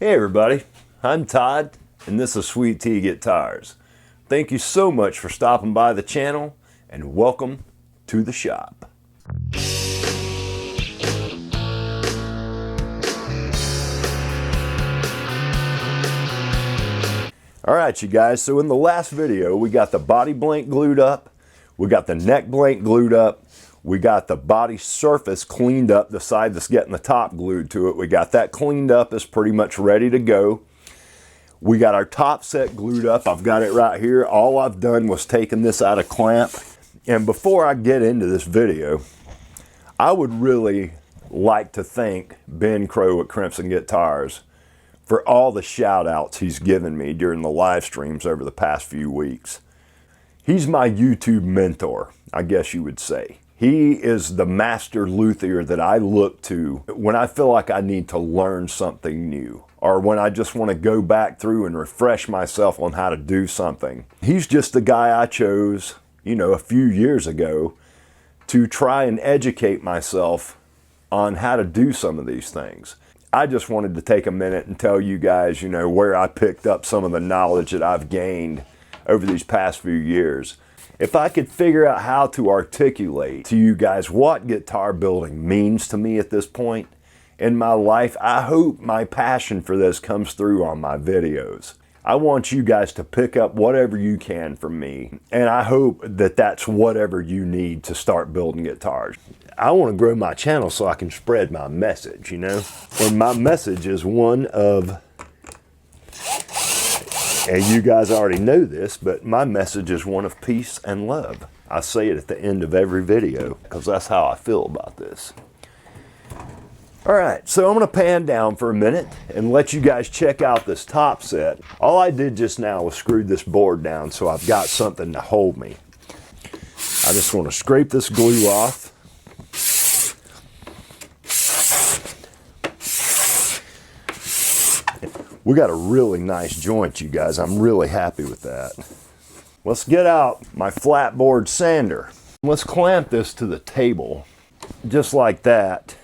Hey everybody, I'm Todd and this is Sweet Tea Guitars. Thank you so much for stopping by the channel and welcome to the shop. Alright you guys, so in the last video we got the body blank glued up, we got the neck blank glued up, we got the body surface cleaned up, the side that's getting the top glued to it. We got that cleaned up, it's pretty much ready to go. We got our top set glued up. I've got it right here. All I've done was taken this out of clamp. And before I get into this video, I would really like to thank Ben Crow at Crimson Guitars for all the shout outs he's given me during the live streams over the past few weeks. He's my YouTube mentor, I guess you would say. He is the master luthier that I look to when I feel like I need to learn something new, or when I just want to go back through and refresh myself on how to do something. He's just the guy I chose, a few years ago to try and educate myself on how to do some of these things. I just wanted to take a minute and tell you guys, where I picked up some of the knowledge that I've gained over these past few years. If I could figure out how to articulate to you guys what guitar building means to me at this point in my life, I hope my passion for this comes through on my videos. I want you guys to pick up whatever you can from me, and I hope that that's whatever you need to start building guitars. I want to grow my channel so I can spread my message, And my message is one of, and you guys already know this, but my message is one of peace and love. I say it at the end of every video because that's how I feel about this. All right, so I'm going to pan down for a minute and let you guys check out this top set. All I did just now was screw this board down so I've got something to hold me. I just want to scrape this glue off. We got a really nice joint, you guys. I'm really happy with that. Let's get out my flatboard sander. Let's clamp this to the table, just like that.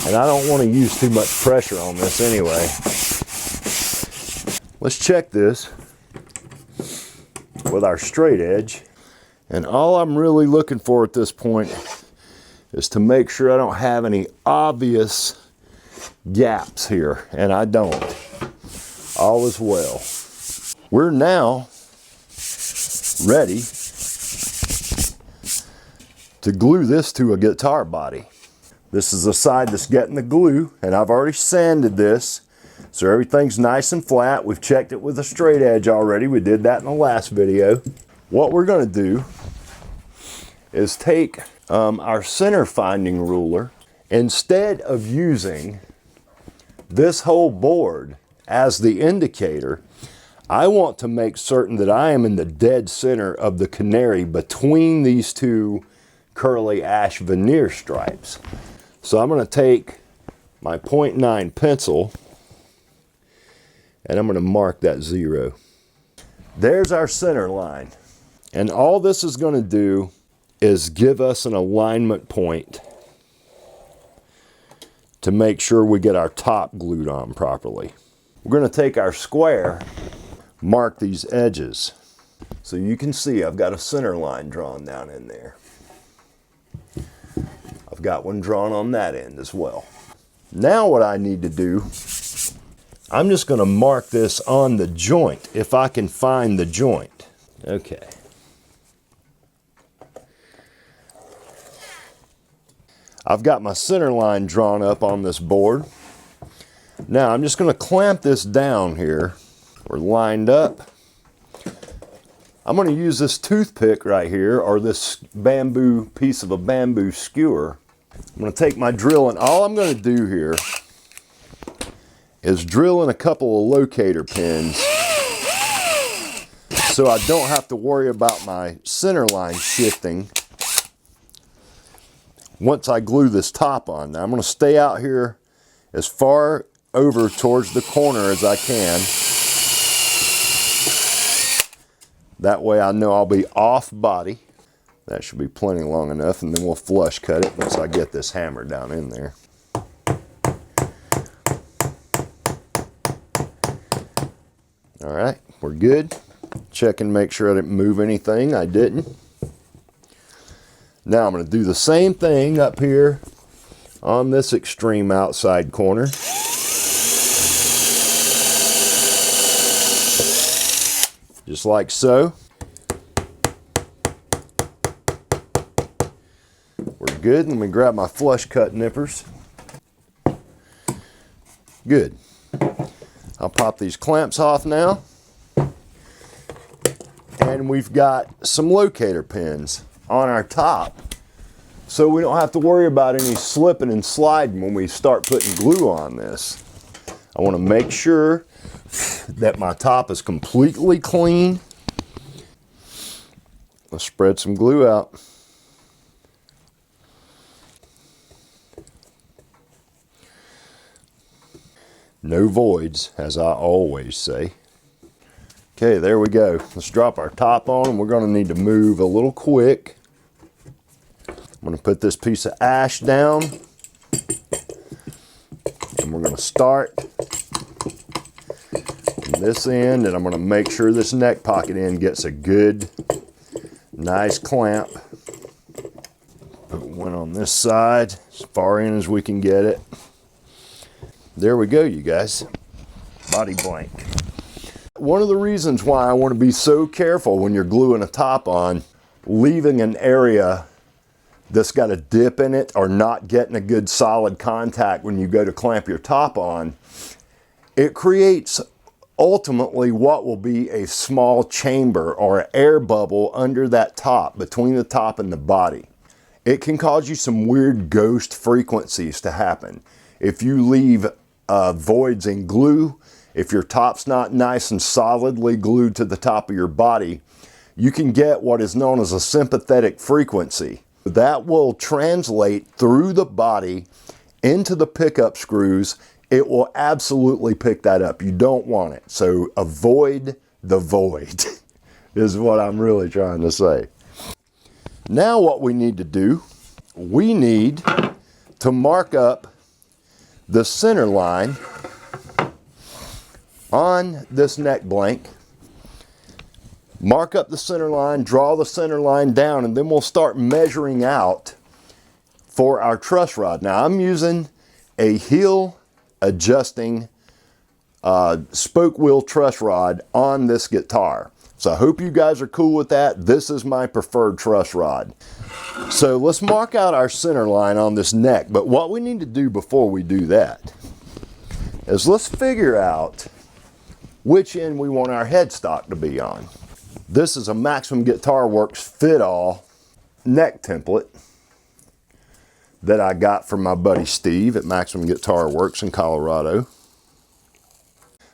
And I don't want to use too much pressure on this anyway. Let's check this with our straight edge. And all I'm really looking for at this point is to make sure I don't have any obvious gaps here, and I don't. All is well. We're now ready to glue this to a guitar body. This is the side that's getting the glue, and I've already sanded this, so everything's nice and flat. We've checked it with a straight edge already. We did that in the last video. What we're going to do is take our center finding ruler. Instead of using this whole board as the indicator, I want to make certain that I am in the dead center of the canary between these two curly ash veneer stripes. So I'm going to take my 0.9 pencil and I'm going to mark that 0. There's our center line. And all this is going to do is give us an alignment point to make sure we get our top glued on properly. We're going to take our square, mark these edges. So you can see I've got a center line drawn down in there. I've got one drawn on that end as well. Now what I need to do, I'm just going to mark this on the joint if I can find the joint. Okay. I've got my center line drawn up on this board. Now I'm just going to clamp this down here. We're lined up. I'm going to use this toothpick right here, or this bamboo piece of a bamboo skewer. I'm going to take my drill, and all I'm going to do here is drill in a couple of locator pins so I don't have to worry about my center line shifting once I glue this top on. Now I'm going to stay out here as far over towards the corner as I can. That way I know I'll be off body. That should be plenty long enough, and then we'll flush cut it once I get this hammer down in there. right, we're good. Check and make sure I didn't move anything. I didn't. Now I'm going to do the same thing up here on this extreme outside corner. Just like so. We're good. Let me grab my flush cut nippers. Good. I'll pop these clamps off now. And we've got some locator pins on our top, so we don't have to worry about any slipping and sliding when we start putting glue on this. I want to make sure that my top is completely clean. Let's spread some glue out. No voids, as I always say. Okay, there we go. Let's drop our top on, and we're going to need to move a little quick. I'm going to put this piece of ash down, and we're going to start from this end, and I'm going to make sure this neck pocket end gets a good, nice clamp. Put one on this side, as far in as we can get it. There we go, you guys. Body blank. One of the reasons why I want to be so careful when you're gluing a top on, leaving an area that's got a dip in it or not getting a good solid contact when you go to clamp your top on, it creates ultimately what will be a small chamber or an air bubble under that top, between the top and the body. It can cause you some weird ghost frequencies to happen. If you leave voids in glue, if your top's not nice and solidly glued to the top of your body, you can get what is known as a sympathetic frequency. That will translate through the body into the pickup screws. It will absolutely pick that up. You don't want it. So avoid the void is what I'm really trying to say. Now what we need to do, we need to mark up the center line on this neck blank. Mark up the center line, draw the center line down, and then we'll start measuring out for our truss rod. Now I'm using a heel adjusting spoke wheel truss rod on this guitar. So I hope you guys are cool with that. This is my preferred truss rod. So let's mark out our center line on this neck. But what we need to do before we do that is let's figure out which end we want our headstock to be on. This is a Maximum Guitar Works fit-all neck template that I got from my buddy Steve at Maximum Guitar Works in Colorado.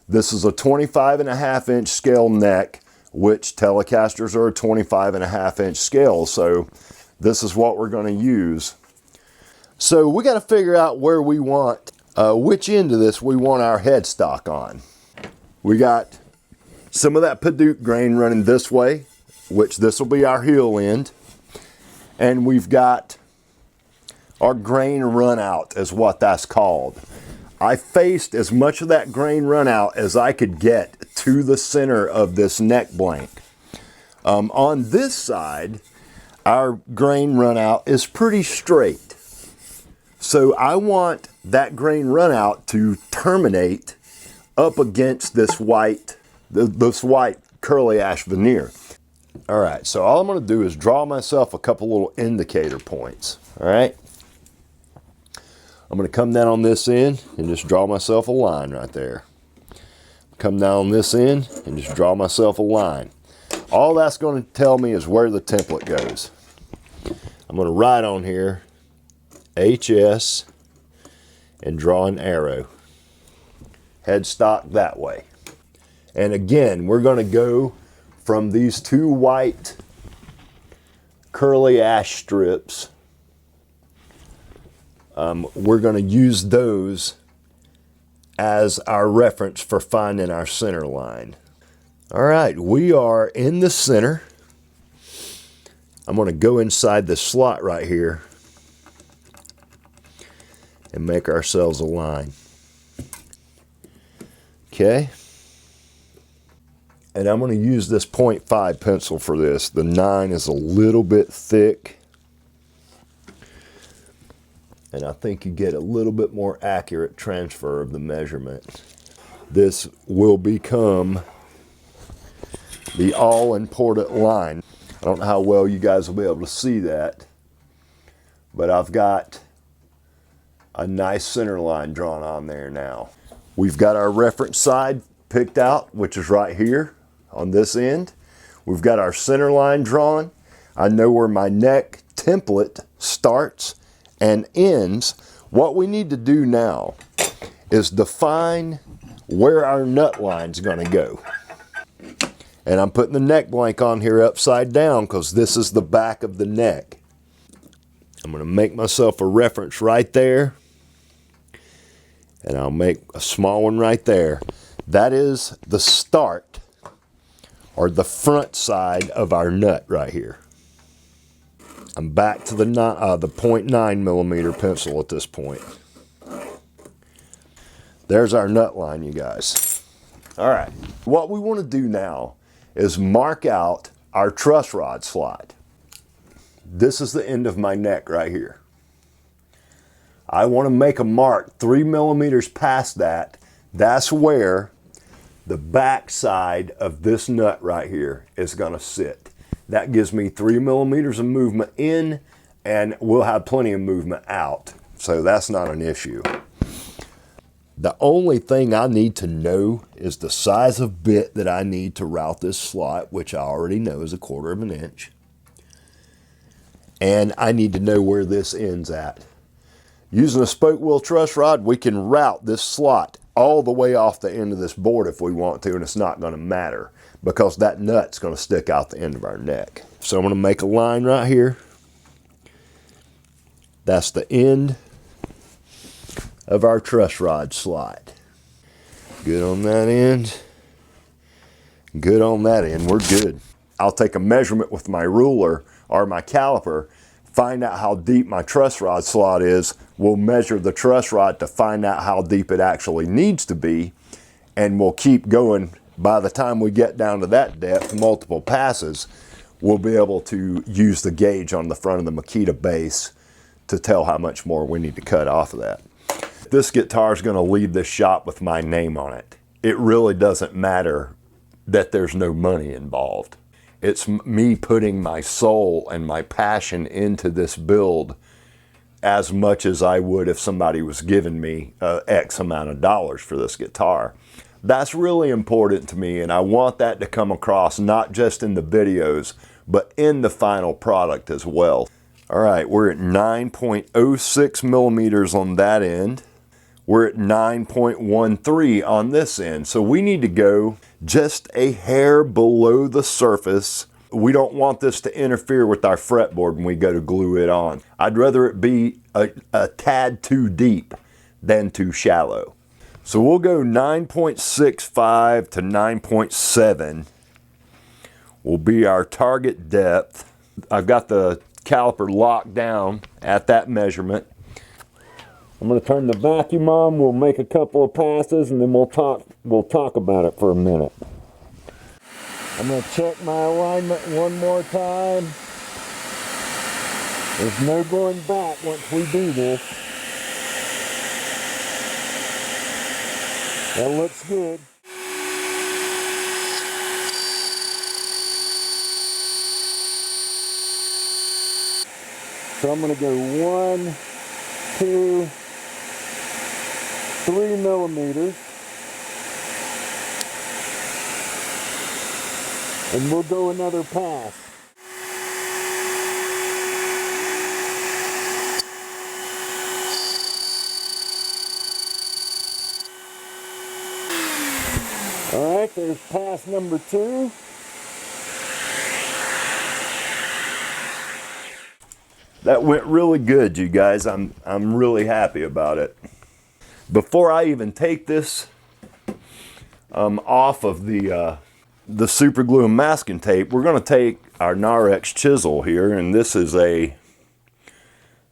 This is a 25.5-inch scale neck, which Telecasters are a 25.5-inch scale, so this is what we're going to use. So we got to figure out where we want, which end of this we want our headstock on. We got some of that Padauk grain running this way, which this will be our heel end. And we've got our grain run out is what that's called. I faced as much of that grain run out as I could get to the center of this neck blank. On this side, our grain run out is pretty straight. So I want that grain run out to terminate up against this white curly ash veneer. All right, so all I'm going to do is draw myself a couple little indicator points. All right, I'm going to come down on this end and just draw myself a line right there. Come down on this end and just draw myself a line. All that's going to tell me is where the template goes. I'm going to write on here HS and draw an arrow. Headstock that way. And again, we're going to go from these two white curly ash strips. We're going to use those as our reference for finding our center line. All right, we are in the center. I'm going to go inside the slot right here and make ourselves a line. Okay. And I'm going to use this 0.5 pencil for this. The 9 is a little bit thick. And I think you get a little bit more accurate transfer of the measurement. This will become the all-important line. I don't know how well you guys will be able to see that, but I've got a nice center line drawn on there now. We've got our reference side picked out, which is right here on this end. We've got our center line drawn. I know where my neck template starts and ends. What we need to do now is define where our nut line's gonna go. And I'm putting the neck blank on here upside down because this is the back of the neck. I'm gonna make myself a reference right there. And I'll make a small one right there. That is the start, or the front side of our nut right here. I'm back to the 0.9 millimeter pencil at this point. There's our nut line, you guys. All right, what we want to do now is mark out our truss rod slot. This is the end of my neck right here. I want to make a mark 3 millimeters past that. That's where the back side of this nut right here is going to sit. That gives me 3 millimeters of movement in, and we'll have plenty of movement out. So that's not an issue. The only thing I need to know is the size of bit that I need to route this slot, which I already know is 1/4 of an inch. And I need to know where this ends at. Using a spoke wheel truss rod, we can route this slot all the way off the end of this board if we want to, and it's not going to matter because that nut's going to stick out the end of our neck. So I'm going to make a line right here. That's the end of our truss rod slot. Good on that end. Good on that end. We're good. I'll take a measurement with my ruler or my caliper, find out how deep my truss rod slot is. We'll measure the truss rod to find out how deep it actually needs to be, and we'll keep going. By the time we get down to that depth, multiple passes, we'll be able to use the gauge on the front of the Makita base to tell how much more we need to cut off of that. This guitar is going to leave this shop with my name on it. It really doesn't matter that there's no money involved. It's me putting my soul and my passion into this build as much as I would if somebody was giving me X amount of dollars for this guitar. That's really important to me, and I want that to come across not just in the videos, but in the final product as well. All right, we're at 9.06 millimeters on that end. We're at 9.13 on this end. So we need to go just a hair below the surface. We don't want this to interfere with our fretboard when we go to glue it on. I'd rather it be a tad too deep than too shallow. So we'll go 9.65 to 9.7 will be our target depth. I've got the caliper locked down at that measurement. I'm going to turn the vacuum on. We'll make a couple of passes, and then we'll talk about it for a minute. I'm going to check my alignment one more time. There's no going back once we do this. That looks good. So I'm going to go 1, 2, 3 millimeters. And we'll go another pass. All right, there's pass number 2. That went really good, you guys. I'm really happy about it. Before I even take this off of the super glue and masking tape, we're going to take our Narex chisel here, and this is a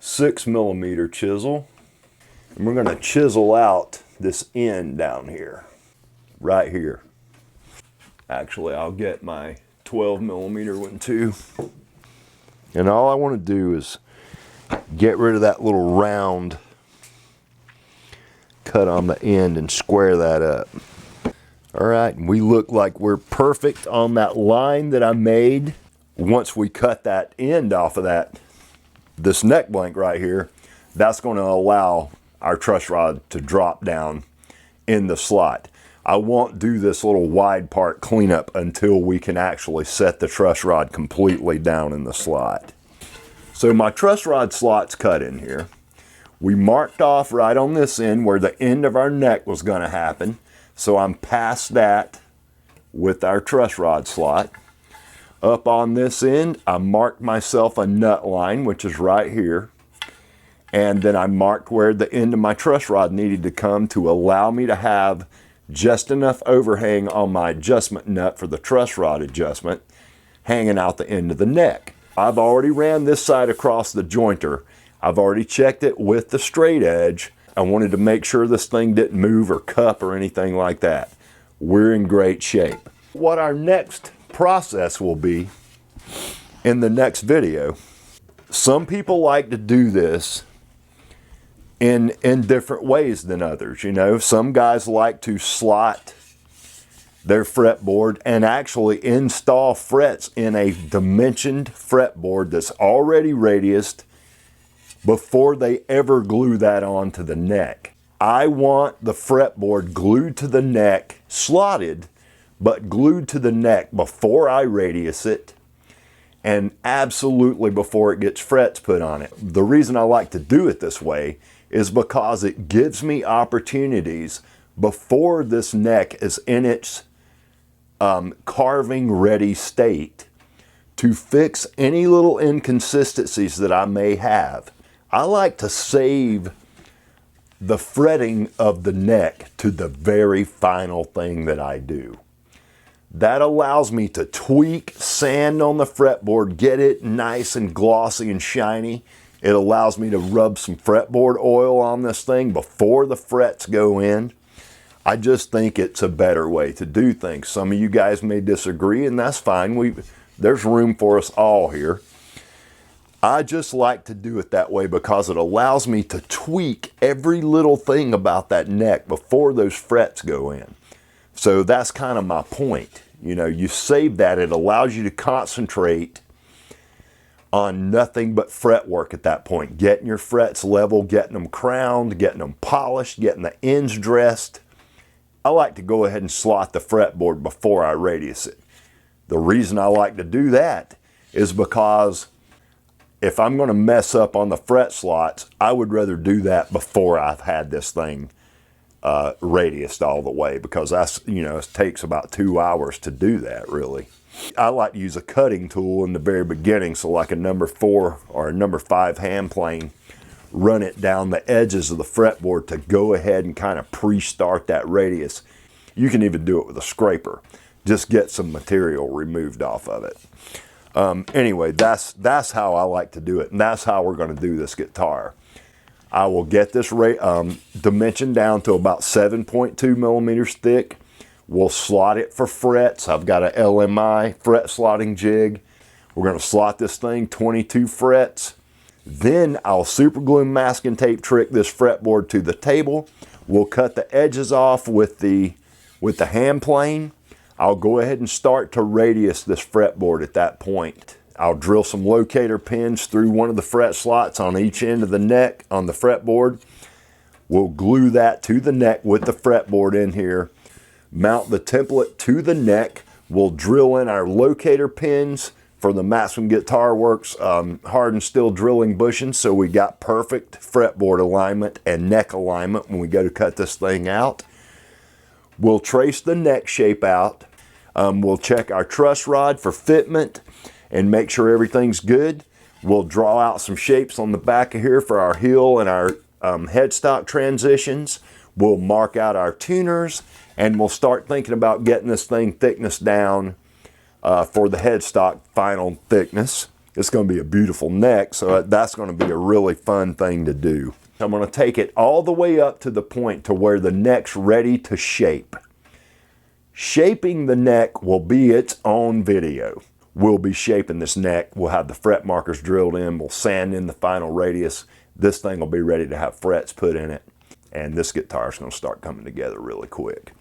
6 millimeter chisel, and we're going to chisel out this end down here, right here. Actually, I'll get my 12mm one too. And all I want to do is get rid of that little round cut on the end and square that up. All right, we look like we're perfect on that line that I made. Once we cut that end off of this neck blank right here, that's going to allow our truss rod to drop down in the slot. I won't do this little wide part cleanup until we can actually set the truss rod completely down in the slot. So my truss rod slot's cut in here. We marked off right on this end where the end of our neck was going to happen. So I'm past that with our truss rod slot. Up on this end, I marked myself a nut line, which is right here. And then I marked where the end of my truss rod needed to come to allow me to have just enough overhang on my adjustment nut for the truss rod adjustment hanging out the end of the neck. I've already ran this side across the jointer. I've already checked it with the straight edge. I wanted to make sure this thing didn't move or cup or anything like that. We're in great shape. What our next process will be in the next video, some people like to do this in different ways than others. You know, some guys like to slot their fretboard and actually install frets in a dimensioned fretboard that's already radiused before they ever glue that onto the neck. I want the fretboard glued to the neck, slotted, but glued to the neck before I radius it, and absolutely before it gets frets put on it. The reason I like to do it this way is because it gives me opportunities before this neck is in its carving ready state to fix any little inconsistencies that I may have. I like to save the fretting of the neck to the very final thing that I do. That allows me to tweak, sand on the fretboard, get it nice and glossy and shiny. It allows me to rub some fretboard oil on this thing before the frets go in. I just think it's a better way to do things. Some of you guys may disagree, and that's fine. There's room for us all here. I just like to do it that way because it allows me to tweak every little thing about that neck before those frets go in. So that's kind of my point. You know, you save that. It allows you to concentrate on nothing but fret work at that point. Getting your frets level, getting them crowned, getting them polished, getting the ends dressed. I like to go ahead and slot the fretboard before I radius it. The reason I like to do that is because if I'm going to mess up on the fret slots, I would rather do that before I've had this thing radiused all the way, because that's, you know, it takes about 2 hours to do that really. I like to use a cutting tool in the very beginning, so like a number 4 or a number 5 hand plane, run it down the edges of the fretboard to go ahead and kind of pre-start that radius. You can even do it with a scraper. Just get some material removed off of it. Anyway, that's how I like to do it, and that's how we're going to do this guitar. I will get this dimension down to about 7.2 millimeters thick. We'll slot it for frets. I've got a LMI fret slotting jig. We're going to slot this thing 22 frets. Then I'll super glue and masking tape trick this fretboard to the table. We'll cut the edges off with the hand plane. I'll go ahead and start to radius this fretboard at that point. I'll drill some locator pins through one of the fret slots on each end of the neck on the fretboard. We'll glue that to the neck with the fretboard in here. Mount the template to the neck. We'll drill in our locator pins for the Maximum Guitar Works hardened steel drilling bushings, so we got perfect fretboard alignment and neck alignment when we go to cut this thing out. We'll trace the neck shape out. We'll check our truss rod for fitment and make sure everything's good. We'll draw out some shapes on the back of here for our heel and our headstock transitions. We'll mark out our tuners, and we'll start thinking about getting this thing thickness down for the headstock final thickness. It's going to be a beautiful neck, so that's going to be a really fun thing to do. I'm going to take it all the way up to the point to where the neck's ready to shape. Shaping the neck will be its own video. We'll be shaping this neck. We'll have the fret markers drilled in. We'll sand in the final radius. This thing will be ready to have frets put in it. And this guitar is going to start coming together really quick.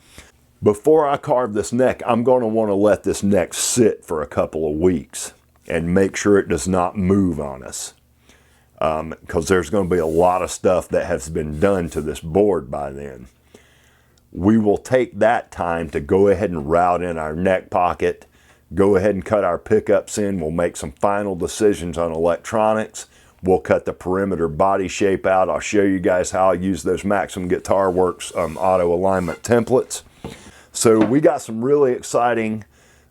Before I carve this neck, I'm going to want to let this neck sit for a couple of weeks and make sure it does not move on us. Because there's going to be a lot of stuff that has been done to this board by then. We will take that time to go ahead and route in our neck pocket, go ahead and cut our pickups in. We'll make some final decisions on electronics. We'll cut the perimeter body shape out. I'll show you guys how I use those Maxim Guitar Works auto alignment templates. So we got some really exciting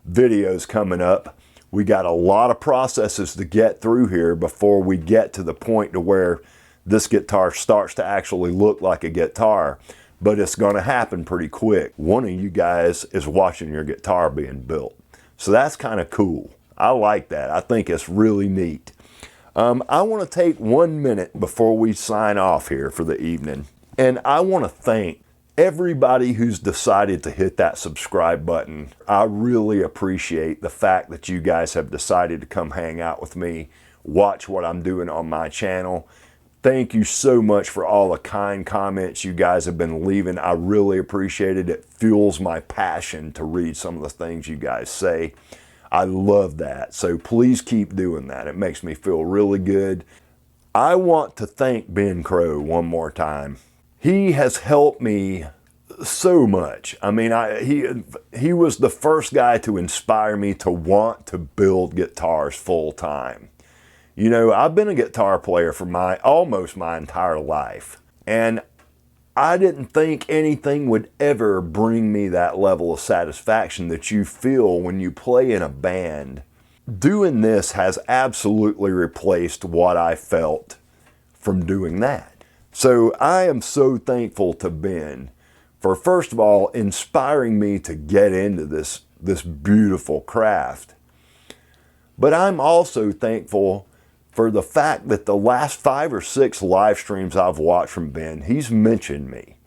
videos coming up. We got a lot of processes to get through here before we get to the point to where this guitar starts to actually look like a guitar. But it's going to happen pretty quick. One of you guys is watching your guitar being built. So that's kind of cool. I like that. I think it's really neat. I want to take 1 minute before we sign off here for the evening. And I want to thank everybody who's decided to hit that subscribe button. I really appreciate the fact that you guys have decided to come hang out with me, watch what I'm doing on my channel. Thank you so much for all the kind comments you guys have been leaving. I really appreciate it. It fuels my passion to read some of the things you guys say. I love that. So please keep doing that. It makes me feel really good. I want to thank Ben Crow one more time. He has helped me so much. I mean, he was the first guy to inspire me to want to build guitars full time. You know, I've been a guitar player for almost my entire life, and I didn't think anything would ever bring me that level of satisfaction that you feel when you play in a band. Doing this has absolutely replaced what I felt from doing that. So I am so thankful to Ben for, first of all, inspiring me to get into this beautiful craft. But I'm also thankful for the fact that the last 5 or 6 live streams I've watched from Ben, he's mentioned me.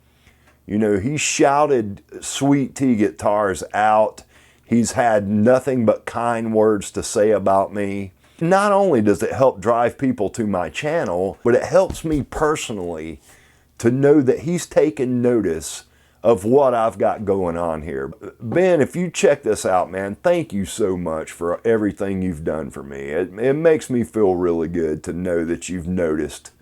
You know, he shouted Sweet Tea Guitars out. He's had nothing but kind words to say about me. Not only does it help drive people to my channel, but it helps me personally to know that he's taken notice of what I've got going on here. Ben, if you check this out, man, thank you so much for everything you've done for me. It makes me feel really good to know that you've noticed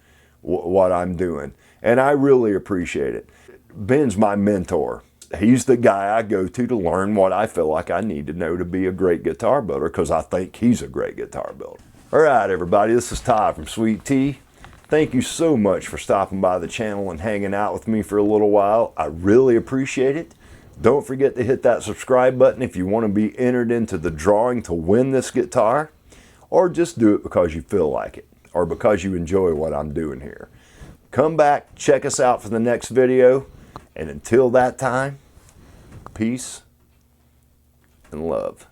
what I'm doing, and I really appreciate it. Ben's my mentor. He's the guy I go to learn what I feel like I need to know to be a great guitar builder, because I think he's a great guitar builder. All right, everybody, this is Ty from Sweet Tea. Thank you so much for stopping by the channel and hanging out with me for a little while. I really appreciate it. Don't forget to hit that subscribe button if you want to be entered into the drawing to win this guitar, or just do it because you feel like it, or because you enjoy what I'm doing here. Come back, check us out for the next video, and until that time, peace and love.